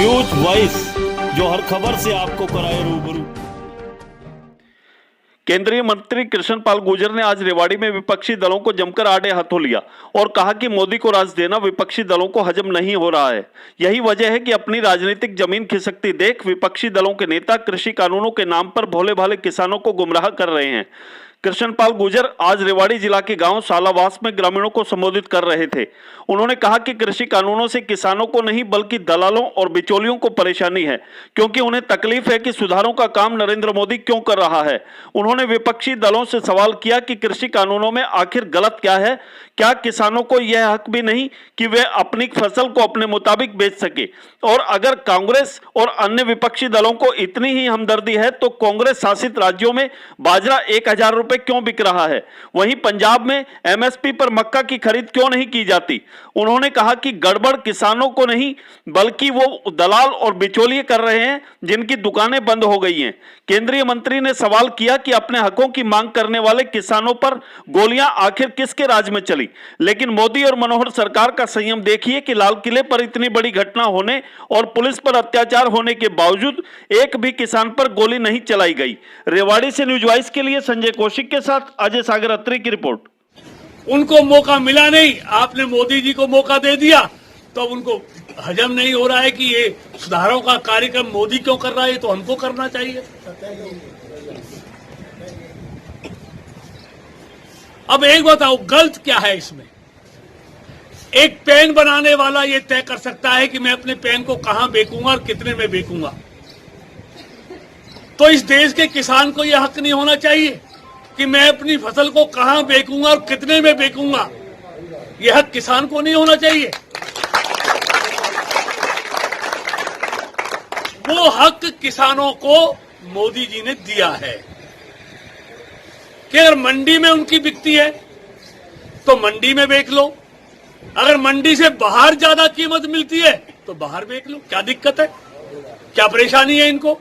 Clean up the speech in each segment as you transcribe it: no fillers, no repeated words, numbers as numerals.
News voice, जो हर खबर से आपको कराए रूबरू। केंद्रीय मंत्री कृष्णपाल गुर्जर ने आज रेवाड़ी में विपक्षी दलों को जमकर आड़े हाथों लिया और कहा कि मोदी को राज देना विपक्षी दलों को हजम नहीं हो रहा है। यही वजह है कि अपनी राजनीतिक जमीन खिसकती देख विपक्षी दलों के नेता कृषि कानूनों के नाम पर भोले भाले किसानों को गुमराह कर रहे हैं। कृष्णपाल गुर्जर आज रेवाड़ी जिला के गांव सालावास में ग्रामीणों को संबोधित कर रहे थे। उन्होंने कहा कि कृषि कानूनों से किसानों को नहीं बल्कि दलालों और बिचौलियों को परेशानी है, क्योंकि उन्हें तकलीफ है कि सुधारों का काम नरेंद्र मोदी क्यों कर रहा है। उन्होंने विपक्षी दलों से सवाल किया कि कृषि कानूनों में आखिर गलत क्या है। क्या किसानों को यह हक भी नहीं कि वे अपनी फसल को अपने मुताबिक बेच सके? और अगर कांग्रेस और अन्य विपक्षी दलों को इतनी ही हमदर्दी है तो कांग्रेस शासित राज्यों में बाजरा 1000 रुपए क्यों बिक रहा है? वहीं पंजाब में एमएसपी पर मक्का की खरीद क्यों नहीं की जाती? उन्होंने कहा कि गड़बड़ किसानों को नहीं बल्कि वो दलाल और बिचौलिए कर रहे हैं जिनकी दुकानें बंद हो गई हैं। केंद्रीय मंत्री ने सवाल किया कि अपने हकों की मांग करने वाले किसानों पर गोलियां आखिर किसके राज में चली? लेकिन मोदी और मनोहर सरकार का संयम देखिए कि लाल किले पर इतनी बड़ी घटना होने और पुलिस पर अत्याचार होने के बावजूद एक भी किसान पर गोली नहीं चलाई गई। रेवाड़ी से न्यूज वॉइस के लिए संजय कौशिक के साथ अजय सागर अत्री की रिपोर्ट। उनको मौका मिला नहीं, आपने मोदी जी को मौका दे दिया, तो अब उनको हजम नहीं हो रहा है कि ये सुधारों का कार्यक्रम मोदी क्यों कर रहा है, तो हमको करना चाहिए। अब एक बताओ, गलत क्या है इसमें? एक पेन बनाने वाला ये तय कर सकता है कि मैं अपने पेन को कहां बेचूंगा और कितने में बेचूंगा, तो इस देश के किसान को यह हक नहीं होना चाहिए कि मैं अपनी फसल को कहां बेचूंगा और कितने में बेचूंगा? यह हक किसान को नहीं होना चाहिए। वो हक किसानों को मोदी जी ने दिया है कि अगर मंडी में उनकी बिकती है तो मंडी में बेच लो, अगर मंडी से बाहर ज्यादा कीमत मिलती है तो बाहर बेच लो। क्या दिक्कत है? क्या परेशानी है इनको?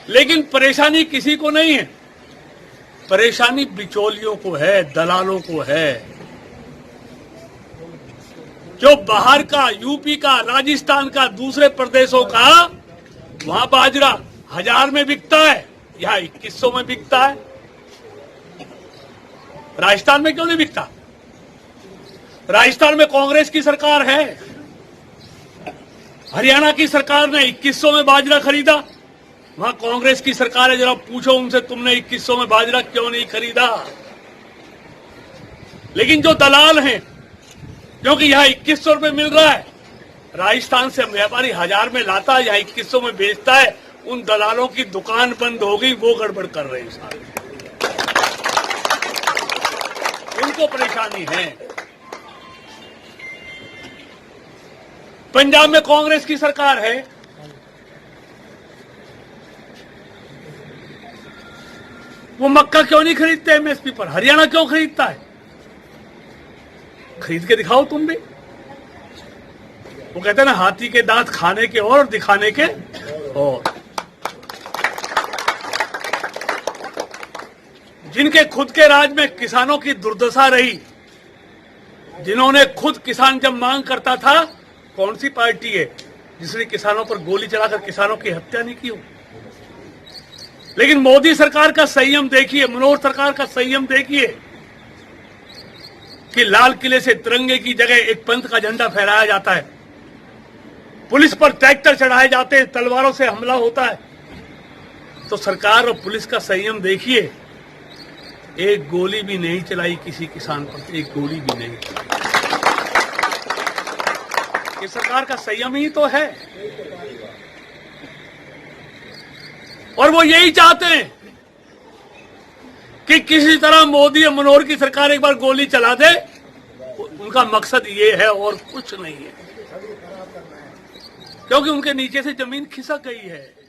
लेकिन परेशानी किसी को नहीं है, परेशानी बिचौलियों को है, दलालों को है, जो बाहर का, यूपी का, राजस्थान का, दूसरे प्रदेशों का, वहां बाजरा 1000 में बिकता है, यहां 2100 में बिकता है। राजस्थान में क्यों नहीं बिकता? राजस्थान में कांग्रेस की सरकार है, हरियाणा की सरकार ने 2100 में बाजरा खरीदा, वहां कांग्रेस की सरकार है। जरा पूछो उनसे, तुमने 2100 में बाजरा क्यों नहीं खरीदा? लेकिन जो दलाल हैं, क्योंकि यहां 2100 रुपए मिल रहा है, राजस्थान से व्यापारी 1000 में लाता है, यहां 2100 में बेचता है, उन दलालों की दुकान बंद हो गई, वो गड़बड़ कर रहे हैं सारे। उनको परेशानी है। पंजाब में कांग्रेस की सरकार है, वो मक्का क्यों नहीं खरीदते एमएसपी पर? हरियाणा क्यों खरीदता है? खरीद के दिखाओ तुम भी। वो कहते हैं ना, हाथी के दांत खाने के और दिखाने के और। जिनके खुद के राज में किसानों की दुर्दशा रही, जिन्होंने खुद किसान जब मांग करता था, कौन सी पार्टी है जिसने किसानों पर गोली चलाकर किसानों की हत्या नहीं की हो? लेकिन मोदी सरकार का संयम देखिए, मनोहर सरकार का संयम देखिए कि लाल किले से तिरंगे की जगह एक पंथ का झंडा फहराया जाता है, पुलिस पर ट्रैक्टर चढ़ाए जाते हैं, तलवारों से हमला होता है। तो सरकार और पुलिस का संयम देखिए, एक गोली भी नहीं चलाई किसी किसान पर, एक गोली भी नहीं चलाई। ये सरकार का संयम ही तो है, और वो यही चाहते हैं कि किसी तरह मोदी और मनोहर की सरकार एक बार गोली चला दे। उनका मकसद ये है और कुछ नहीं है, क्योंकि उनके नीचे से जमीन खिसक गई है।